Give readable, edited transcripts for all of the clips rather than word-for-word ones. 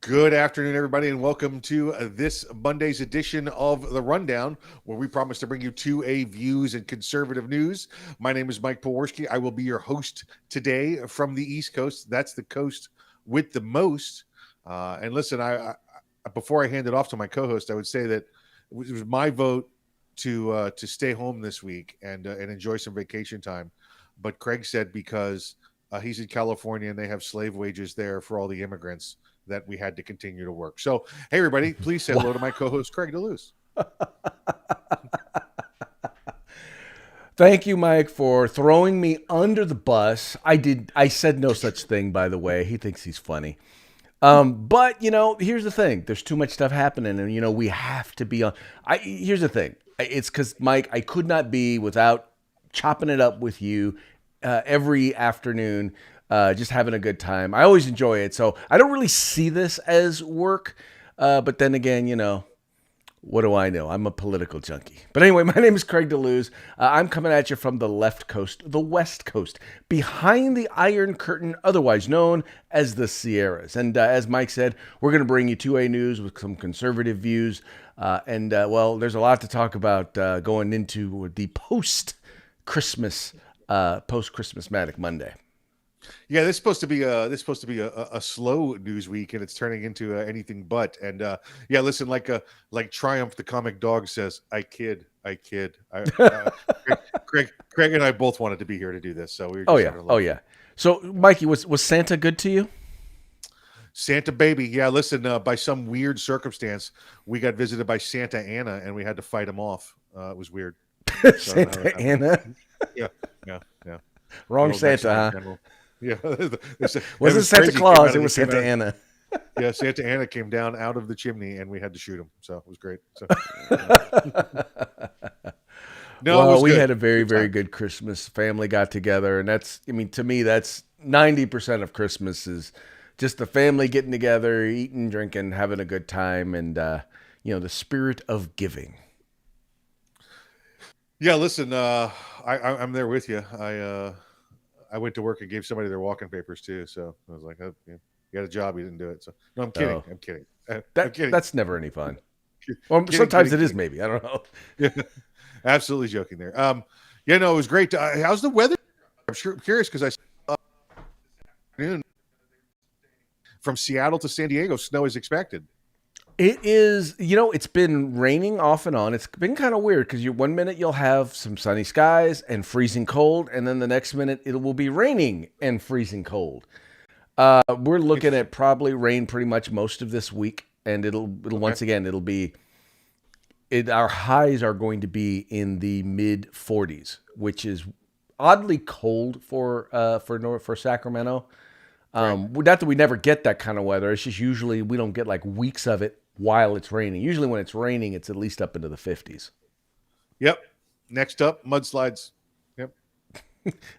Good afternoon, everybody, and welcome to this Monday's edition of The Rundown, where we promise to bring you 2A views and conservative news. My name is Mike Poworski. I will be your host today from the East Coast. That's the coast with the most. And listen, I before I hand it off to my co-host, I would say that it was my vote to stay home this week and enjoy some vacation time. But Craig said because he's in California and they have slave wages there for all the immigrants that we had to continue to work. So, hey, everybody, please say hello to my co-host, Craig DeLuz. Thank you, Mike, for throwing me under the bus. I said no such thing, by the way. He thinks he's funny. But, here's the thing. There's too much stuff happening, and, we have to be on. Here's the thing. It's because, Mike, I could not be without chopping it up with you every afternoon. Just having a good time. I always enjoy it. So I don't really see this as work. But then again, what do I know? I'm a political junkie. But anyway, my name is Craig DeLuz. I'm coming at you from the left coast, the West Coast, behind the Iron Curtain, otherwise known as the Sierras. And as Mike said, we're going to bring you 2A news with some conservative views. There's a lot to talk about going into the post-Christmas Matic Monday. Yeah, this is supposed to be a slow news week, and it's turning into anything but. And listen, like Triumph the comic dog says, I kid. Craig and I both wanted to be here to do this, so we were just oh yeah. So, Mikey, was Santa good to you? Santa baby, yeah. Listen, by some weird circumstance, we got visited by Santa Anna, and we had to fight him off. It was weird. Santa Anna. Yeah. Wrong Santa, huh? General. Yeah, wasn't Santa Claus? It was Santa Anna. Yeah, Santa Anna came down out of the chimney, and we had to shoot him. So it was great. So, we had a very, very good Christmas. Family got together, and to me, that's 90% of Christmas is just the family getting together, eating, drinking, having a good time, and the spirit of giving. Yeah, listen, I'm there with you. I went to work and gave somebody their walking papers too. So I was like, oh, yeah, you got a job, you didn't do it. So no, I'm kidding. I'm kidding. I'm kidding. That's never any fun. Well, sometimes it is, maybe. I don't know. Yeah, absolutely joking there. It was great. How's the weather? I'm curious because I saw afternoon from Seattle to San Diego, snow is expected. It is, it's been raining off and on. It's been kind of weird because one minute you'll have some sunny skies and freezing cold, and then the next minute it will be raining and freezing cold. We're looking at probably rain pretty much most of this week, and it'll okay. Once again, our highs are going to be in the mid 40s, which is oddly cold for Sacramento. Not that we never get that kind of weather. It's just usually we don't get like weeks of it while it's raining. Usually when it's raining, it's at least up into the 50s. Yep. Next up, mudslides. Yep.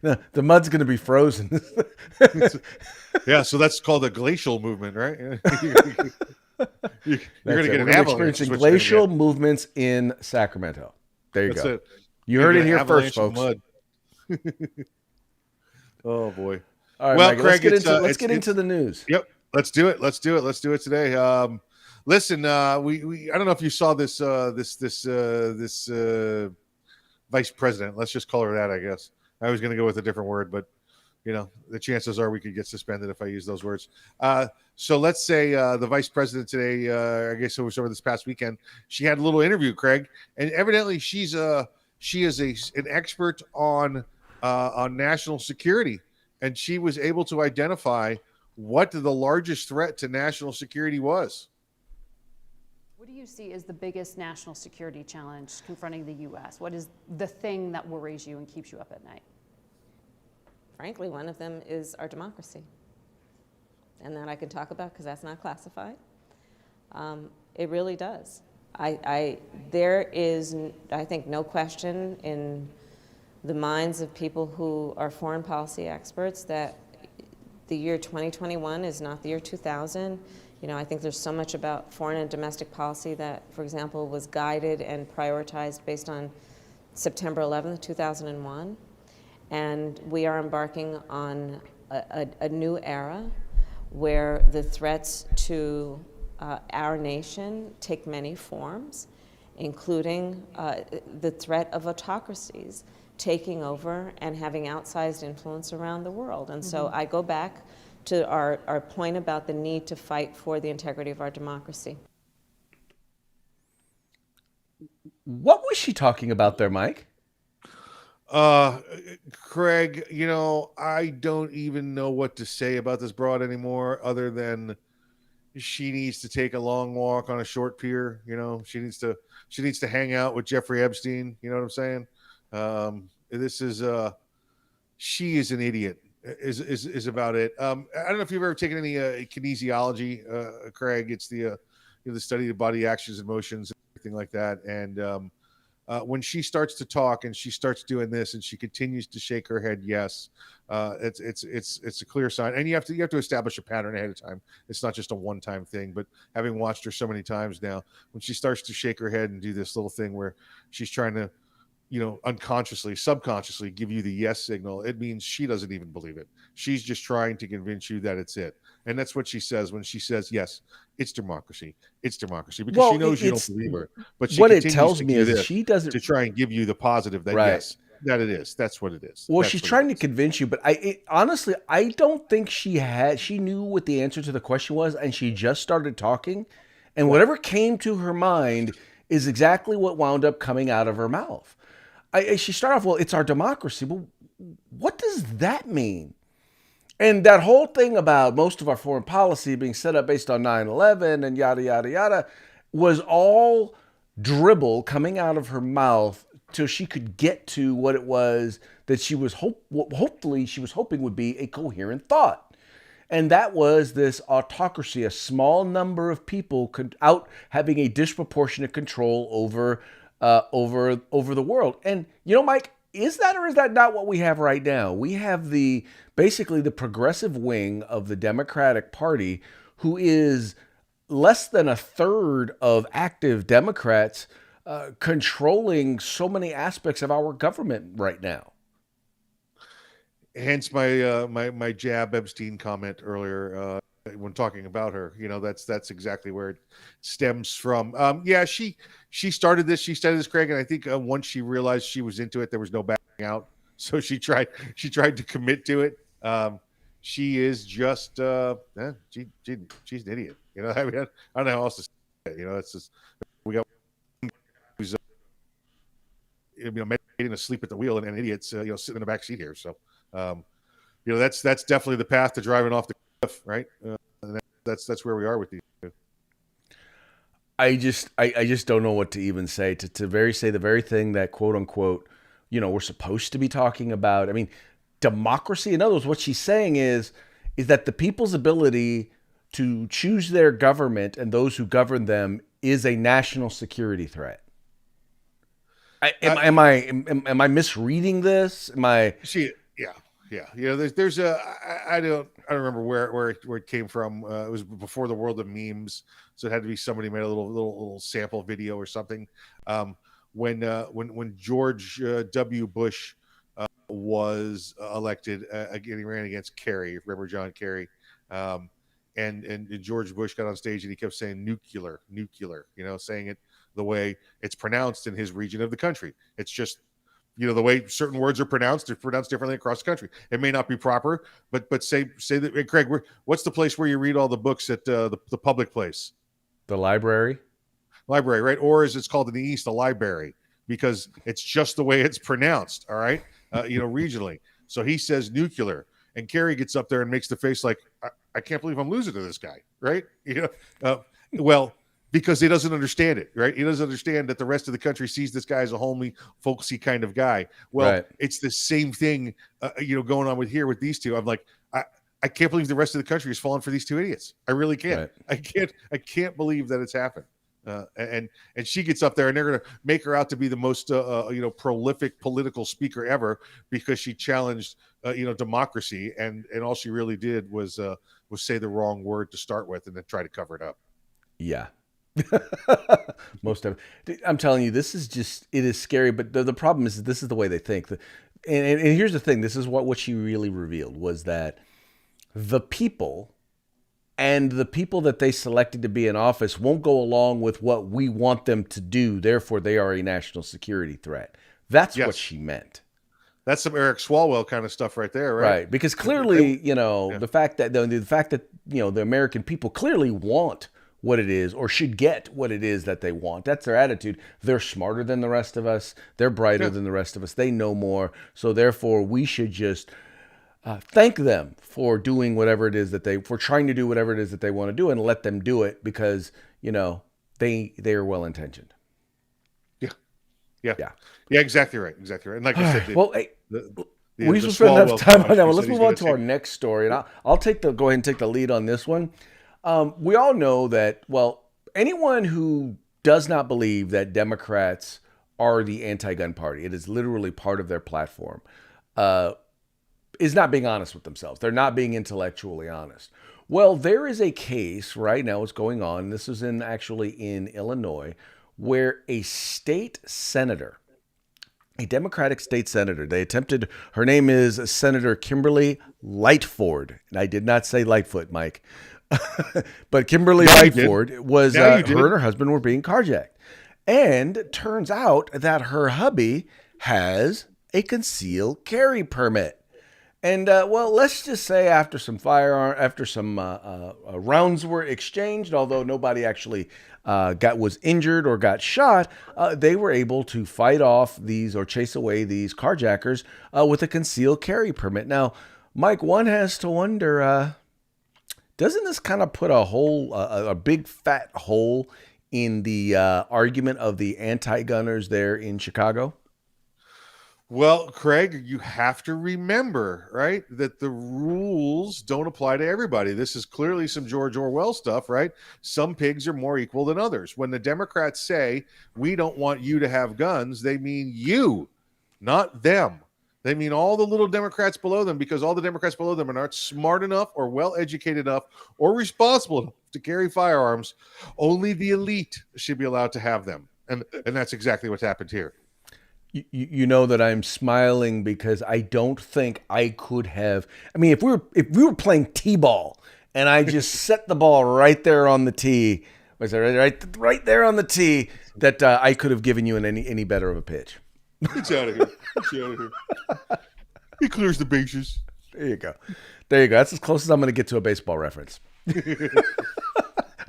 The mud's going to be frozen. Yeah, so that's called a glacial movement, right? You're going to get an avalanche. Experiencing glacial movements in Sacramento. There you go. It. You heard it here first, folks. Mud. Oh, boy. All right, well, Mike, Craig, let's get into the news. Yep, let's do it. Let's do it today. Listen, we I don't know if you saw this vice president. Let's just call her that. I guess I was going to go with a different word, but the chances are we could get suspended if I use those words. So let's say the vice president today. I guess it was over this past weekend. She had a little interview, Craig, and evidently she is an expert on national security. And she was able to identify what the largest threat to national security was. What do you see as the biggest national security challenge confronting the U.S.? What is the thing that worries you and keeps you up at night? Frankly, one of them is our democracy. And that I can talk about because that's not classified. It really does. There is, I think, no question in the minds of people who are foreign policy experts that the year 2021 is not the year 2000. I think there's so much about foreign and domestic policy that, for example, was guided and prioritized based on September 11th, 2001. And we are embarking on a new era where the threats to our nation take many forms, including the threat of autocracies taking over and having outsized influence around the world. And so I go back to our point about the need to fight for the integrity of our democracy. What was she talking about there, Mike? Craig, I don't even know what to say about this broad anymore, other than she needs to take a long walk on a short pier. She needs to hang out with Jeffrey Epstein. You know what I'm saying? This is she is an idiot. Is about it. I don't know if you've ever taken any kinesiology, Craig. It's the study of body actions and motions, and everything like that. And when she starts to talk and she starts doing this and she continues to shake her head, yes, it's a clear sign. And you have to establish a pattern ahead of time. It's not just a one-time thing. But having watched her so many times now, when she starts to shake her head and do this little thing where she's trying to, unconsciously, subconsciously give you the yes signal, it means she doesn't even believe it. She's just trying to convince you that it's it. And that's what she says when she says, yes, it's democracy. It's democracy. Because she knows you don't believe her. But she what it continues tells to me do is this she doesn't to try and give you the positive that Right. yes, that it is. That's what it is. Well, That's she's what it trying to is. convince you, but honestly, I don't think she knew what the answer to the question was, and she just started talking, and whatever came to her mind is exactly what wound up coming out of her mouth. She started off, well, it's our democracy. Well, what does that mean? And that whole thing about most of our foreign policy being set up based on 9/11 and yada, yada, yada was all dribble coming out of her mouth till she could get to what it was that she was hopefully she was hoping would be a coherent thought. And that was this autocracy, a small number of people out having a disproportionate control over the world. And Mike, is that or is that not what we have right now? We have basically the progressive wing of the Democratic Party, who is less than a third of active Democrats, controlling so many aspects of our government right now. Hence my jab Epstein comment earlier when talking about her. That's exactly where it stems from. She started this, Craig, and I think once she realized she was into it, there was no backing out. So she tried to commit to it. She is just she's an idiot. I mean, I don't know how else to say it. It's just we got who's meditating asleep at the wheel and idiots sitting in the back seat here. So that's definitely the path to driving off the cliff, right? And that's where we are with these. I just don't know what to even say to say the very thing that quote unquote we're supposed to be talking about. I mean, democracy. In other words, what she's saying is that the people's ability to choose their government and those who govern them is a national security threat. Am I misreading this? Yeah. There's I don't remember where it came from. It was before the world of memes, so it had to be somebody made a little sample video or something. When George W. Bush was elected, again, he ran against Kerry, remember John Kerry, and George Bush got on stage and he kept saying nuclear, saying it the way it's pronounced in his region of the country. It's just the way certain words are pronounced, they're pronounced differently across the country. It may not be proper, but say that. Hey, Craig, what's the place where you read all the books at the public place? The library, right? Or as it's called in the East, the library, because it's just the way it's pronounced. All right, regionally. So he says nuclear, and Kerry gets up there and makes the face like, I can't believe I'm losing to this guy, right? Well, because he doesn't understand it, right? He doesn't understand that the rest of the country sees this guy as a homely, folksy kind of guy. Well, right. It's the same thing, going on with these two. I'm like, I can't believe the rest of the country has fallen for these two idiots. I really can't. Right. I can't believe that it's happened. And she gets up there and they're going to make her out to be the most, prolific political speaker ever because she challenged, democracy. And all she really did was say the wrong word to start with and then try to cover it up. Yeah. Most of it. I'm telling you, it is scary. But the problem is this is the way they think. And here's the thing. This is what she really revealed was that the people and the people that they selected to be in office won't go along with what we want them to do. Therefore, they are a national security threat. That's Yes. what she meant. That's some Eric Swalwell kind of stuff right there, right? Right. Because clearly, Yeah. the fact that the American people clearly want what it is or should get what it is that they want. That's their attitude. They're smarter than the rest of us. They're brighter Yeah. than the rest of us. They know more. So therefore, we should just thank them for doing whatever it is for trying to do whatever it is that they want to do, and let them do it because, they are well intentioned. Yeah. Yeah. Yeah, exactly right. Exactly right. And like I said, Well, hey, we we spent enough time on that one. Let's move on to our next story, and I'll go ahead and take the lead on this one. We all know that. Well, anyone who does not believe that Democrats are the anti-gun party, it is literally part of their platform, is not being honest with themselves. They're not being intellectually honest. Well, there is a case right now. It's going on. This is actually in Illinois, where a state senator, a Democratic state senator, her name is Senator Kimberly Lightford. And I did not say Lightfoot, Mike. But Kimberly Yeah, you did. Lightford was, Yeah, her you did. and her husband were being carjacked. And it turns out that her hubby has a concealed carry permit. And well, let's just say after some rounds were exchanged, although nobody actually was injured or got shot, they were able to fight off or chase away these carjackers with a concealed carry permit. Now, Mike, one has to wonder, doesn't this kind of put a big fat hole in the argument of the anti-gunners there in Chicago? Well, Craig, you have to remember, right, that the rules don't apply to everybody. This is clearly some George Orwell stuff, right? Some pigs are more equal than others. When the Democrats say, we don't want you to have guns, they mean you, not them. They mean all the little Democrats below them, because all the Democrats below them are not smart enough or well-educated enough or responsible enough to carry firearms. Only the elite should be allowed to have them. And that's exactly what's happened here. You know that I'm smiling because I don't think I could have. I mean, if we were playing t-ball and I just set the ball right there on the tee, was it right there on the tee, that I could have given you any better of a pitch. It's out of here. It's out of here. He clears the bases. There you go. That's as close as I'm going to get to a baseball reference.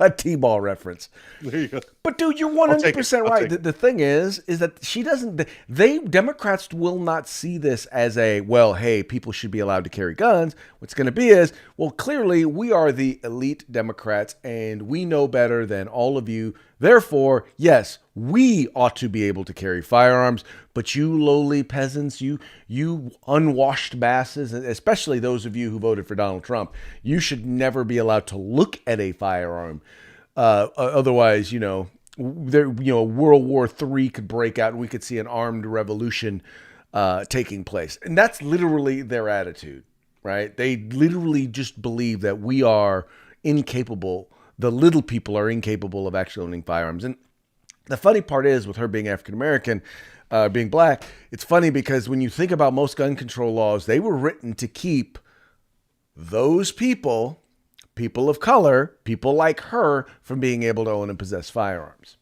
A t-ball reference. There you go. But dude, you're I'll take 100% it. I'll right. take The thing is that she doesn't. Democrats will not see this as hey, people should be allowed to carry guns. What's going to be is, well, clearly we are the elite Democrats and we know better than all of you. Therefore, yes, we ought to be able to carry firearms. But you lowly peasants, you unwashed masses, especially those of you who voted for Donald Trump, you should never be allowed to look at a firearm. Otherwise, World War III could break out and we could see an armed revolution taking place. And that's literally their attitude, right? They literally just believe that we are incapable. The little people are incapable of actually owning firearms. And the funny part is, with her being African-American, being black, it's funny because when you think about most gun control laws, they were written to keep those people of color, people like her, from being able to own and possess firearms.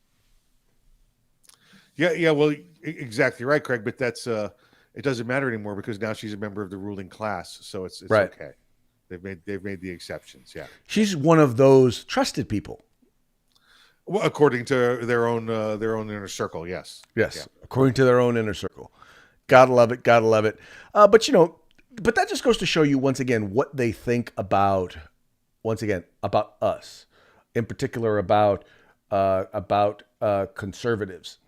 Yeah, well, exactly right, Craig. But that's it doesn't matter anymore because now she's a member of the ruling class, so it's Right. okay. They've made the exceptions. Yeah. She's one of those trusted people. Well, according to their own inner circle, yes. Yes, Yeah. according to their own inner circle. Gotta love it. Gotta love it. But that just goes to show you once again what they think about us, in particular about conservatives.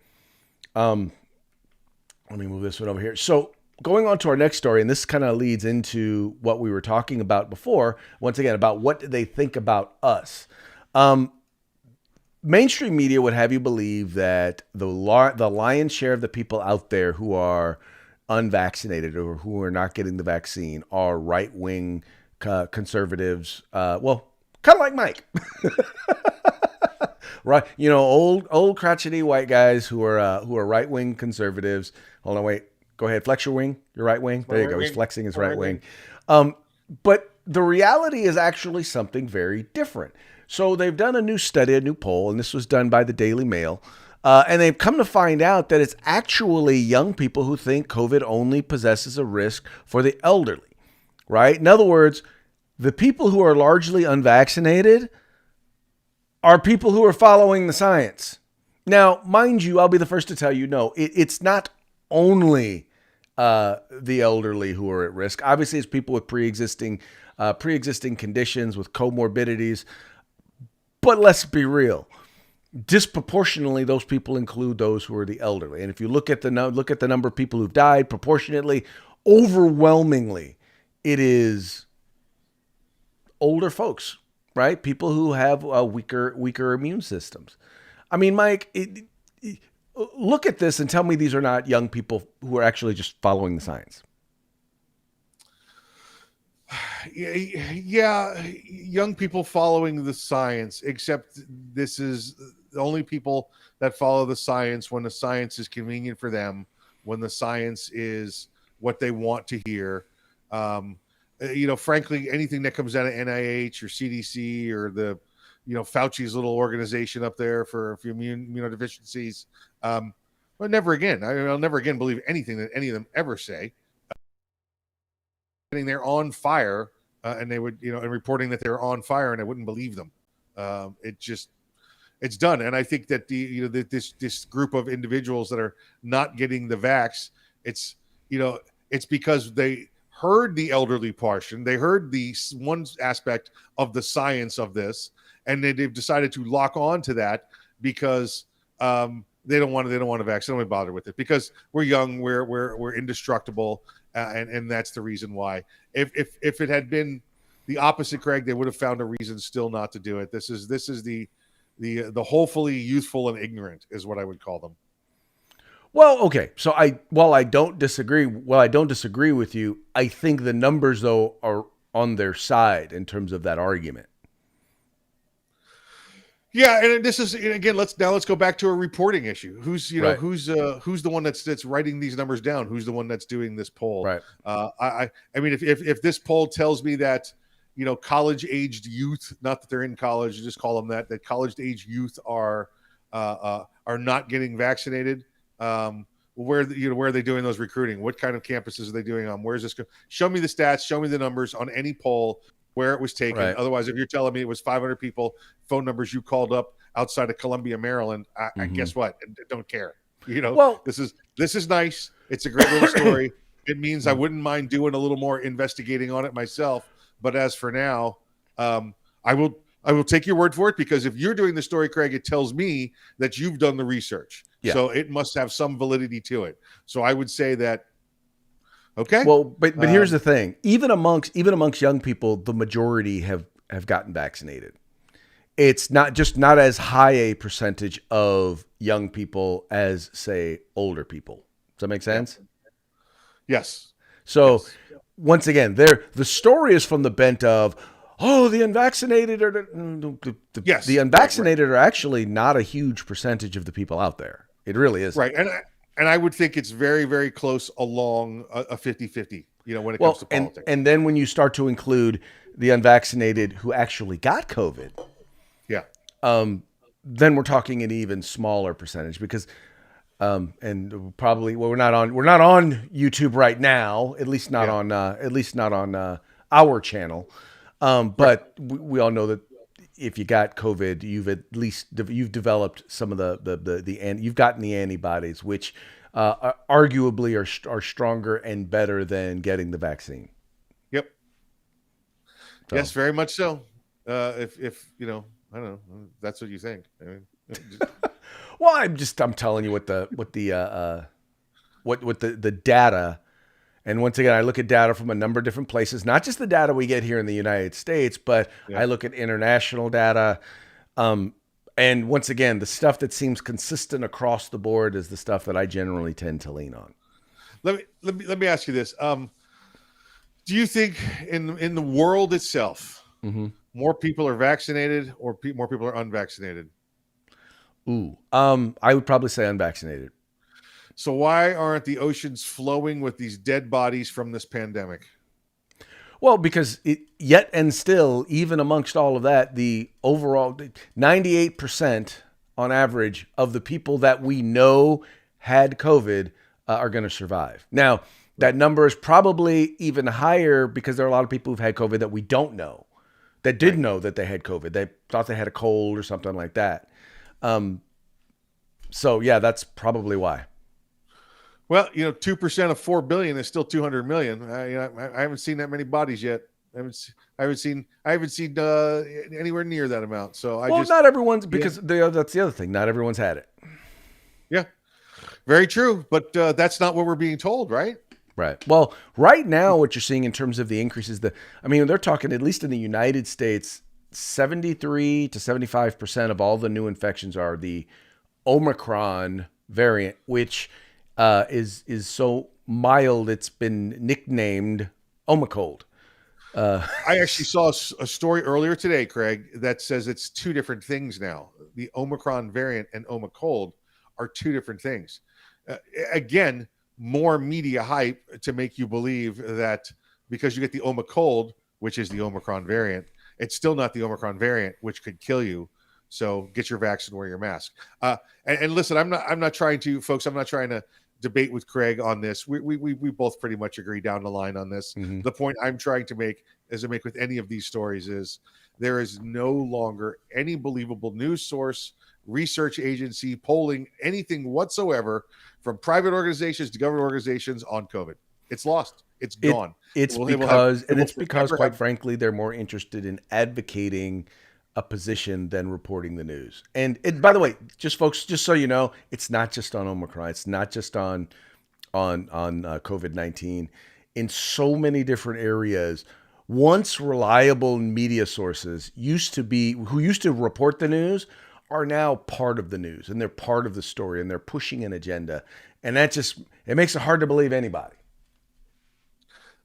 Let me move this one over here. So going on to our next story, and this kind of leads into what we were talking about before. Once again, about what they think about us. Mainstream media would have you believe that the lion's share of the people out there who are unvaccinated or who are not getting the vaccine are right-wing conservatives. Well, kind of like Mike, right? Old crotchety white guys who are right-wing conservatives. Hold on, wait. Go ahead, flex your wing. Your right wing. There you go. He's flexing his right wing. But the reality is actually something very different. So they've done a new study, a new poll, and this was done by the Daily Mail. And they've come to find out that it's actually young people who think COVID only possesses a risk for the elderly, right? In other words, the people who are largely unvaccinated are people who are following the science. Now, mind you, I'll be the first to tell you, no, it's not only the elderly who are at risk. Obviously, it's people with pre-existing conditions, with comorbidities. But let's be real. Disproportionately, those people include those who are the elderly. And if you look at the number of people who've died proportionately, overwhelmingly, it is older folks, right? People who have weaker immune systems. I mean, Mike, look at this and tell me these are not young people who are actually just following the science. Yeah, young people following the science, except this is the only people that follow the science when the science is convenient for them, when the science is what they want to hear. Frankly, anything that comes out of NIH or CDC or the, Fauci's little organization up there for immunodeficiencies, but never again. I'll never again believe anything that any of them ever say. They're on fire, and they would, and reporting that they're on fire, and I wouldn't believe them. It's done, and I think that this group of individuals that are not getting the vax, it's because they heard the elderly portion, they heard the one aspect of the science of this, and they've decided to lock on to that because they don't want to vax. They don't want to bother with it because we're young, we're indestructible. And that's the reason why. If it had been the opposite, Craig, they would have found a reason still not to do it. This is the hopefully youthful and ignorant is what I would call them. Well, okay. So while I don't disagree with you, I think the numbers though are on their side in terms of that argument. Yeah, and this is again. Let's go back to a reporting issue. Who's the one that's writing these numbers down? Who's the one that's doing this poll? Right. I mean, if this poll tells me that college aged youth, not that they're in college, you just call them that college aged youth are not getting vaccinated. Where are they doing those recruiting? What kind of campuses are they doing on? Where's this? Show me the stats. Show me the numbers on any poll where it was taken. Right. Otherwise, if you're telling me it was 500 people, phone numbers you called up outside of Columbia, Maryland, I guess what? I don't care. Well, this is nice. It's a great little story. It means I wouldn't mind doing a little more investigating on it myself. But as for now, I will take your word for it, because if you're doing the story, Craig, it tells me that you've done the research. Yeah. So it must have some validity to it. So I would say that. Okay. Well, but here's the thing. Even amongst young people, the majority have gotten vaccinated. It's not as high a percentage of young people as, say, older people. Does that make sense? Yes. So once again, the story is from the bent of, the unvaccinated are the unvaccinated are actually not a huge percentage of the people out there. It really is. Right. And I would think it's very, very close along a 50-50, when it comes to politics. And then when you start to include the unvaccinated who actually got COVID, then we're talking an even smaller percentage, because and probably we're not on YouTube right now, at least not on our channel. But we all know that if you got COVID, you've developed some of you've gotten the antibodies, which arguably are stronger and better than getting the vaccine. Yep. So. Yes, very much so. If I don't know, that's what you think. I mean, well, I'm telling you what the data. And once again, I look at data from a number of different places, not just the data we get here in the United States, but I look at international data. And once again, the stuff that seems consistent across the board is the stuff that I generally tend to lean on. Let me ask you this. Do you think in the world itself, more people are vaccinated or more people are unvaccinated? I would probably say unvaccinated. So why aren't the oceans flowing with these dead bodies from this pandemic? Well, because yet and still, even amongst all of that, the overall 98% on average of the people that we know had COVID are going to survive. Now, that number is probably even higher because there are a lot of people who've had COVID that we don't know, that did know that they had COVID. They thought they had a cold or something like that. So, yeah, that's probably why. Well, 2% of 4 billion is still 200 million. I haven't seen that many bodies yet. I haven't seen anywhere near that amount. So not everyone's, because that's the other thing. Not everyone's had it. Yeah, very true. But that's not what we're being told, right? Right. Well, right now, what you're seeing in terms of the increases, they're talking, at least in the United States, 73 to 75% of all the new infections are the Omicron variant, which is so mild it's been nicknamed Omicold. I actually saw a story earlier today, Craig, that says it's two different things now. The Omicron variant and Omicold are two different things. Again, more media hype to make you believe that because you get the Omicold, which is the Omicron variant, it's still not the Omicron variant, which could kill you. So get your vaccine, wear your mask. And listen, I'm not trying to, folks. I'm not trying to debate with Craig on this. We both pretty much agree down the line on this. Mm-hmm. The point I'm trying to make, as I make with any of these stories, is there is no longer any believable news source, research agency, polling, anything whatsoever from private organizations to government organizations on COVID. It's lost. It's gone. It's because, quite frankly, they're more interested in advocating a position than reporting the news. And by the way, just so you know, it's not just on Omicron. It's not just on COVID-19. In so many different areas, once reliable media sources who used to report the news are now part of the news, and they're part of the story, and they're pushing an agenda. And that it makes it hard to believe anybody.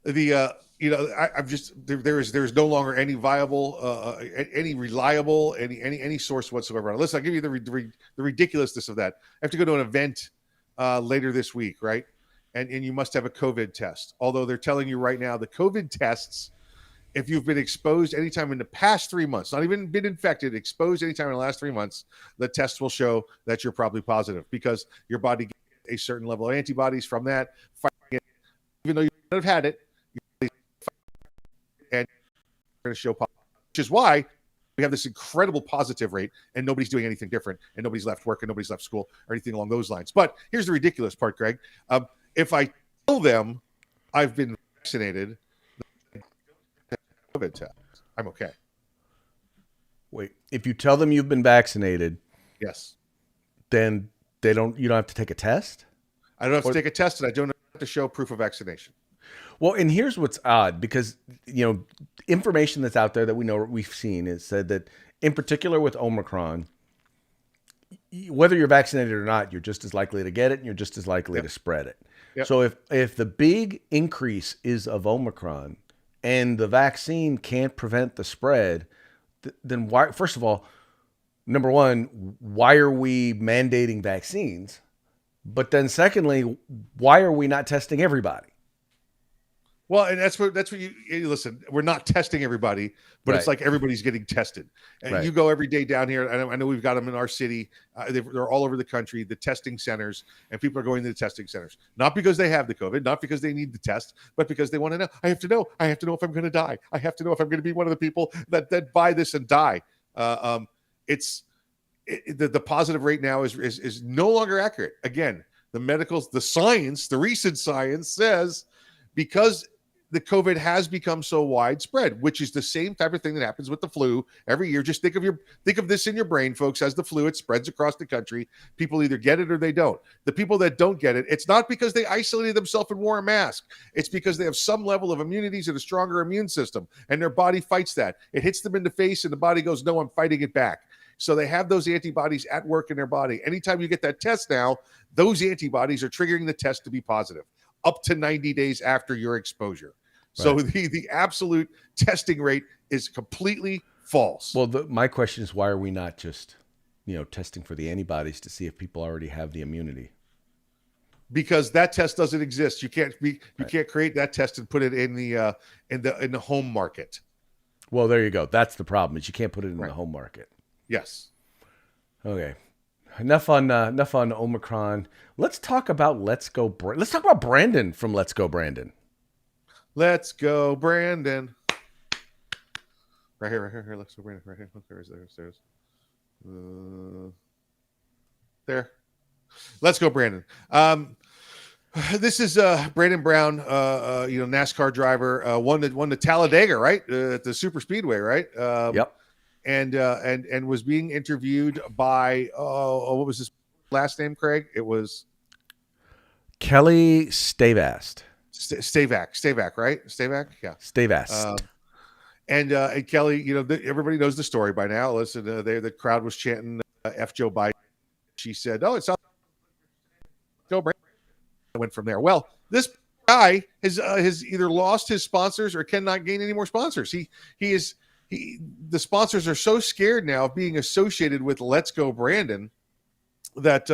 There's no longer any viable, any reliable, any source whatsoever. Listen, I'll give you the ridiculousness of that. I have to go to an event later this week, right? And you must have a COVID test. Although they're telling you right now, the COVID tests, if you've been exposed anytime in the past 3 months, not even been infected, exposed anytime in the last 3 months, the test will show that you're probably positive because your body gets a certain level of antibodies from that, fighting it, even though you might have had it. And going to show positive, which is why we have this incredible positive rate and nobody's doing anything different and nobody's left work and nobody's left school or anything along those lines. But here's the ridiculous part, Greg. If I tell them I've been vaccinated, COVID test, I'm okay. Wait, if you tell them you've been vaccinated, yes, then you don't have to take a test? I don't have to take a test and I don't have to show proof of vaccination. Well, and here's what's odd, because, information that's out there that we've seen is said that in particular with Omicron, whether you're vaccinated or not, you're just as likely to get it and you're just as likely to spread it. Yep. So if the big increase is of Omicron and the vaccine can't prevent the spread, then why, first of all, number one, why are we mandating vaccines? But then secondly, why are we not testing everybody? Well, and that's what you listen. We're not testing everybody, but It's like everybody's getting tested. And you go every day down here. I know we've got them in our city. They're all over the country, the testing centers, and people are going to the testing centers, not because they have the COVID, not because they need the test, but because they want to know. I have to know if I'm going to die. I have to know if I'm going to be one of the people that buy this and die. The positive rate now is no longer accurate. Again, the science, the recent science says, because the COVID has become so widespread, which is the same type of thing that happens with the flu every year. Just think of this in your brain, folks. As the flu, it spreads across the country. People either get it or they don't. The people that don't get it, it's not because they isolated themselves and wore a mask. It's because they have some level of immunities and a stronger immune system, and their body fights that. It hits them in the face, and the body goes, "No, I'm fighting it back." So they have those antibodies at work in their body. Anytime you get that test now, those antibodies are triggering the test to be positive up to 90 days after your exposure. So the absolute testing rate is completely false. Well, my question is, why are we not just, testing for the antibodies to see if people already have the immunity? because that test doesn't exist. You can't Right. can't create that test and put it in the home market. Well, there you go. That's the problem, is you can't put it in Right. the home market. Yes. Okay. Enough on Omicron. Let's talk about Let's talk about Brandon from Let's Go Brandon. Let's go, Brandon. Right here. Let's go, Brandon. Right here. Look, there's. There. Let's go, Brandon. This is Brandon Brown, NASCAR driver, won the Talladega, right, at the Super Speedway, right? Yep. And was being interviewed by what was his last name, Craig? It was Kelly Stavast. Stavak, right? Stavak, yeah. Stavast. And Kelly, everybody knows the story by now. Listen, the crowd was chanting F Joe Biden. She said, "Oh, it's go Brandon." I went from there. Well, this guy has either lost his sponsors or cannot gain any more sponsors. The sponsors are so scared now of being associated with Let's Go Brandon that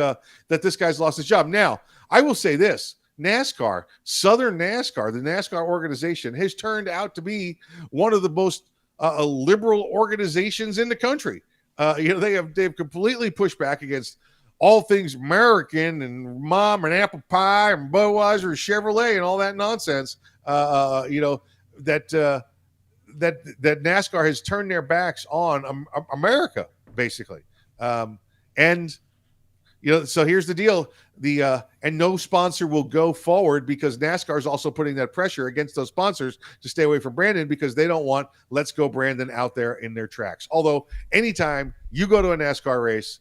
this guy's lost his job. Now, I will say this: NASCAR, Southern NASCAR, the NASCAR organization, has turned out to be one of the most liberal organizations in the country. They've completely pushed back against all things American and mom and apple pie and Budweiser and Chevrolet and all that nonsense. That NASCAR has turned their backs on America, basically. So here's the deal: and no sponsor will go forward because NASCAR is also putting that pressure against those sponsors to stay away from Brandon because they don't want Let's Go Brandon out there in their tracks. Although anytime you go to a NASCAR race,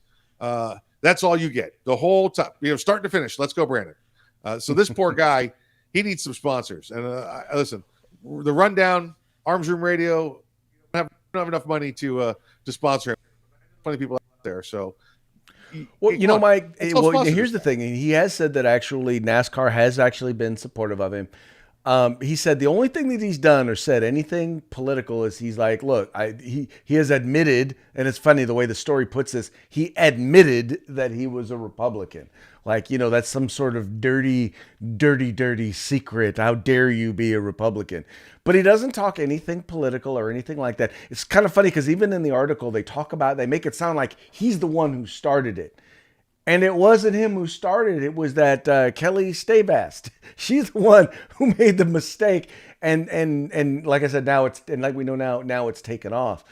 that's all you get the whole time, start to finish. Let's go, Brandon. So this poor guy, he needs some sponsors. And listen, the Rundown, Arms Room Radio, don't have enough money to sponsor him. Funny people out there. So, Well, Mike, sponsors. here's the thing. He has said that actually NASCAR has actually been supportive of him. He said the only thing that he's done or said anything political is he's like, look, he has admitted, and it's funny the way the story puts this, he admitted that he was a Republican. Like, that's some sort of dirty secret. How dare you be a Republican? But he doesn't talk anything political or anything like that. It's kind of funny because even in the article they make it sound like he's the one who started it. And it wasn't him who started it. It was that Kelly Stavast. She's the one who made the mistake. And like I said, like we know now it's taken off.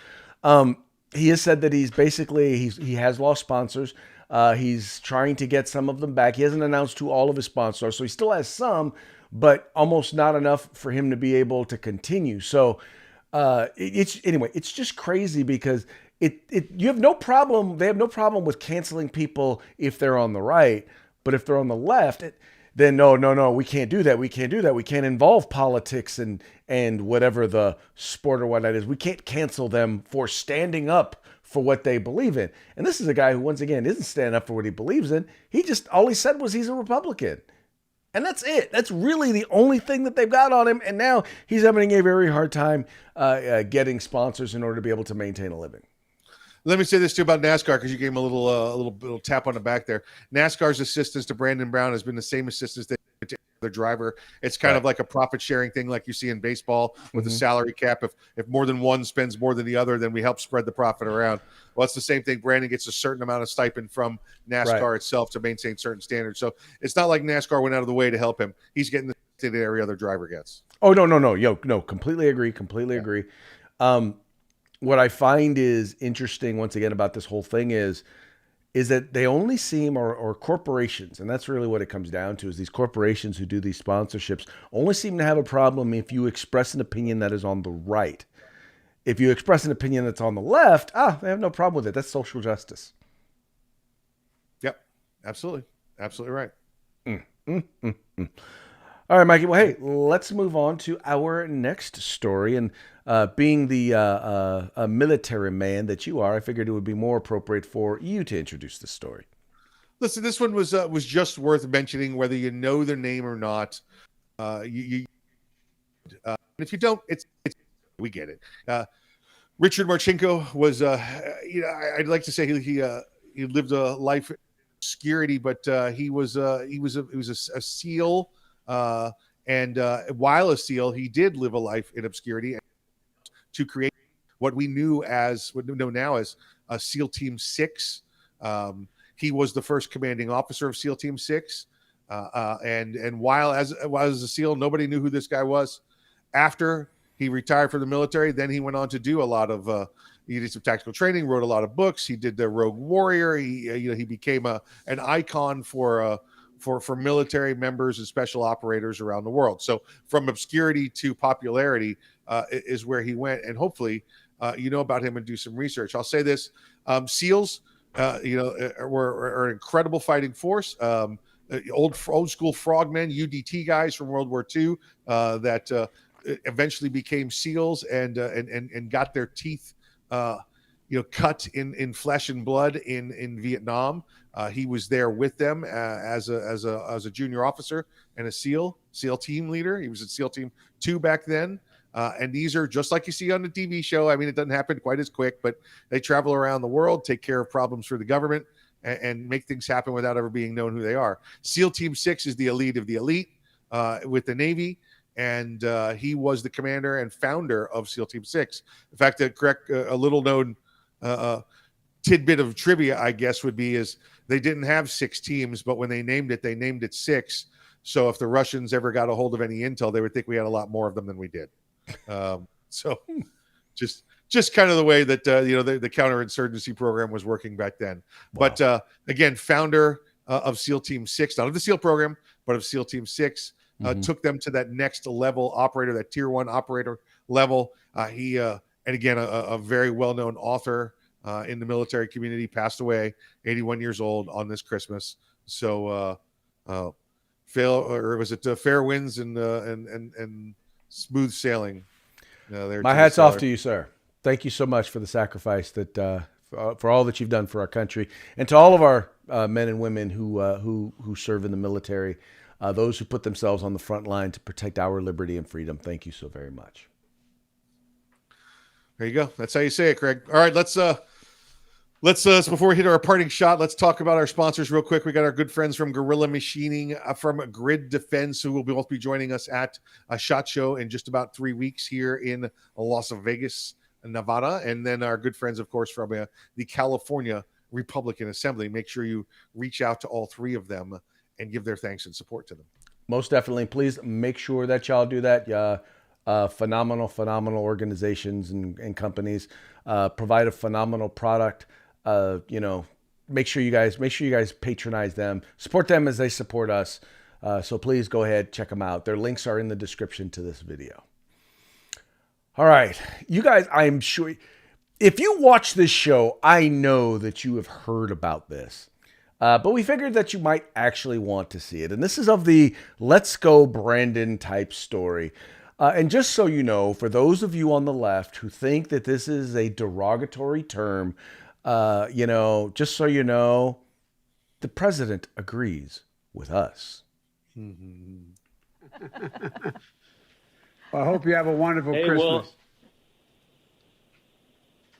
He has said that he has lost sponsors. He's trying to get some of them back. He hasn't announced who all of his sponsors are, so he still has some, but almost not enough for him to be able to continue. So it's just crazy because you have no problem. They have no problem with canceling people if they're on the right, but if they're on the left, then no, we can't do that. We can't do that. We can't involve politics and whatever the sport or what that is. We can't cancel them for standing up for what they believe in. And this is a guy who, once again, isn't standing up for what he believes in. All he said was he's a Republican. And that's it. That's really the only thing that they've got on him. And now he's having a very hard time getting sponsors in order to be able to maintain a living. Let me say this too about NASCAR because you gave him a little tap on the back there. NASCAR's assistance to Brandon Brown has been the same assistance they to the driver. It's kind of like a profit sharing thing, like you see in baseball with the salary cap. If more than one spends more than the other, then we help spread the profit around. Well, it's the same thing. Brandon gets a certain amount of stipend from NASCAR itself to maintain certain standards. So it's not like NASCAR went out of the way to help him. He's getting the that every other driver gets. Oh no, completely agree. Agree. What I find is interesting once again about this whole thing is that they only seem, or corporations, and that's really what it comes down to, is these corporations who do these sponsorships only seem to have a problem if you express an opinion that is on the right. If you express an opinion that's on the left, they have no problem with it. That's social justice. Yep, absolutely right. All right, Mikey. Well, hey, let's move on to our next story. And being the military man that you are, I figured it would be more appropriate for you to introduce this story. Listen, this one was just worth mentioning, whether you know their name or not. If you don't, it's we get it. Richard Marchenko was, I'd like to say he lived a life obscurity, but he was a SEAL, and while a SEAL, he did live a life in obscurity to create what we know now as SEAL Team 6. He was the first commanding officer of SEAL Team 6, and while as a SEAL, nobody knew who this guy was. After he retired from the military, then he went on to do a lot of he did some tactical training, wrote a lot of books. He did the Rogue Warrior. He became an icon for military members and special operators around the world. So from obscurity to popularity is where he went, and hopefully you know about him and do some research. I'll say this: SEALs, were an incredible fighting force. Old school frogmen, UDT guys from World War II that eventually became SEALs and got their teeth cut in flesh and blood in Vietnam. He was there with them as a junior officer and a SEAL team leader. He was at SEAL Team 2 back then. And these are just like you see on the TV show. I mean, it doesn't happen quite as quick, but they travel around the world, take care of problems for the government, and make things happen without ever being known who they are. SEAL Team 6 is the elite of the elite with the Navy. And he was the commander and founder of SEAL Team 6. In fact, a little known tidbit of trivia, I guess, would be is they didn't have 6 teams, but when they named it 6. So if the Russians ever got a hold of any intel, they would think we had a lot more of them than we did. So just kind of the way that the counterinsurgency program was working back then. Wow. But again, founder of SEAL Team 6, not of the SEAL program, but of SEAL Team 6. Took them to that next level operator, that tier 1 operator level. He and again, a very well-known author in the military community, passed away, 81 years old on this Christmas. So, fair winds and smooth sailing. My hat's off to you, sir. Thank you so much for the sacrifice that for all that you've done for our country, and to all of our men and women who serve in the military. Those who put themselves on the front line to protect our liberty and freedom. Thank you so very much. There you go. That's how you say it, Craig. All right, let's before we hit our parting shot, let's talk about our sponsors real quick. We got our good friends from Gorilla Machining from Grid Defense, who will both be joining us at a SHOT Show in just about 3 weeks here in Las Vegas, Nevada. And then our good friends, of course, from the California Republican Assembly. Make sure you reach out to all 3 of them and give their thanks and support to them. Most definitely. Please make sure that y'all do that. Phenomenal organizations and companies provide a phenomenal product. Make sure you guys patronize them, support them as they support us. So please go ahead, check them out. Their links are in the description to this video. All right, you guys, I'm sure if you watch this show, I know that you have heard about this. But we figured that you might actually want to see it. And this is of the Let's Go Brandon type story. And just so you know, for those of you on the left who think that this is a derogatory term, just so you know, the president agrees with us. Well, I hope you have a wonderful Christmas. Well,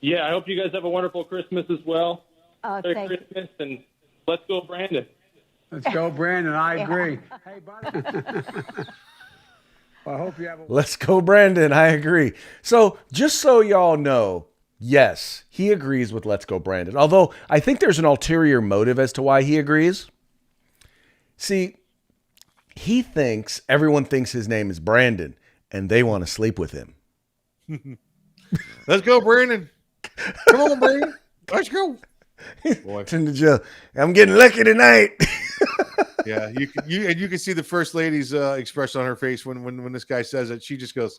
yeah, I hope you guys have a wonderful Christmas as well. Merry Christmas and let's go, Brandon. Let's go, Brandon. I agree. Hey, buddy. Well, I hope you have a... Let's go, Brandon. I agree. So just so y'all know, yes, he agrees with Let's Go, Brandon. Although I think there's an ulterior motive as to why he agrees. See, everyone thinks his name is Brandon, and they want to sleep with him. Let's go, Brandon. Come on, Brandon. Let's go. Boy. I'm getting lucky tonight. Yeah, you can see the first lady's expression on her face when this guy says it. She just goes,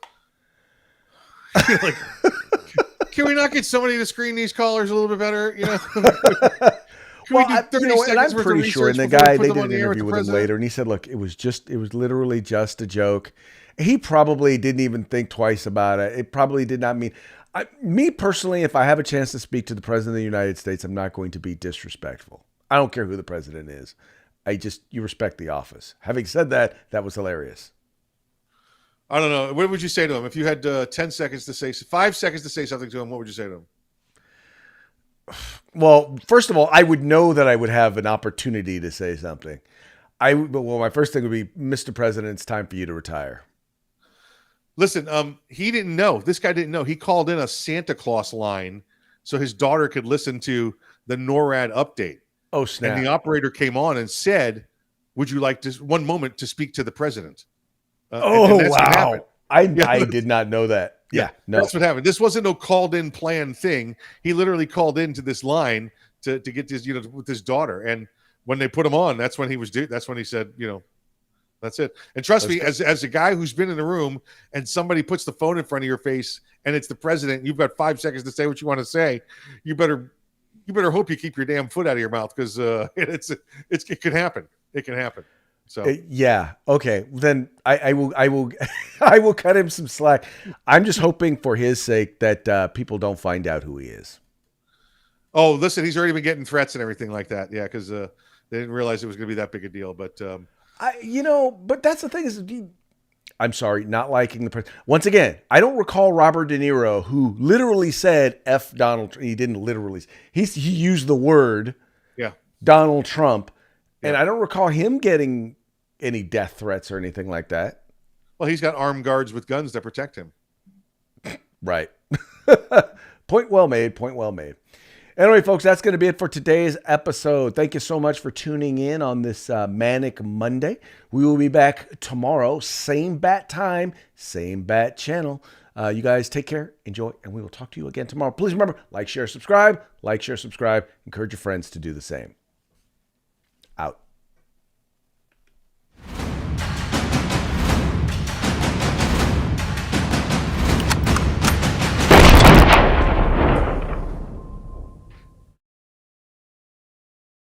like, "Can we not get somebody to screen these callers a little bit better?" You know. And I'm pretty sure. And the guy, they did an interview with him later, and he said, "Look, it was literally just a joke." He probably didn't even think twice about it. It probably did not mean. Me personally, if I have a chance to speak to the president of the United States, I'm not going to be disrespectful. I don't care who the president is. You respect the office. Having said that, that was hilarious. I don't know. What would you say to him if you had 5 seconds to say something to him? What would you say to him? Well, first of all, I would know that I would have an opportunity to say something. My first thing would be, Mr. President, it's time for you to retire. Listen, he didn't know. This guy didn't know. He called in a Santa Claus line so his daughter could listen to the NORAD update. Oh, snap. And the operator came on and said, "Would you like to one moment to speak to the president?" Oh, and that's what wow. happened. I did not know that. Yeah, no. That's what happened. This wasn't no called in planned thing. He literally called into this line to get this, with his daughter. And when they put him on, that's when that's when he said, that's it. And trust me, as a guy who's been in the room and somebody puts the phone in front of your face and it's the president, you've got 5 seconds to say what you want to say. You better hope you keep your damn foot out of your mouth, because it could happen. It can happen. So yeah. Okay. Then I will I will cut him some slack. I'm just hoping for his sake that people don't find out who he is. Oh, listen, he's already been getting threats and everything like that. Yeah, because they didn't realize it was going to be that big a deal. But but that's the thing is, I'm sorry, not liking the president. Once again, I don't recall Robert De Niro, who literally said F Donald. He didn't literally. He used the word Donald Trump, and I don't recall him getting any death threats or anything like that. Well, he's got armed guards with guns that protect him. Right. Point well made. Point well made. Anyway, folks, that's going to be it for today's episode. Thank you so much for tuning in on this Manic Monday. We will be back tomorrow, same bat time, same bat channel. You guys take care, enjoy, and we will talk to you again tomorrow. Please remember, like, share, subscribe. Like, share, subscribe. Encourage your friends to do the same. Out.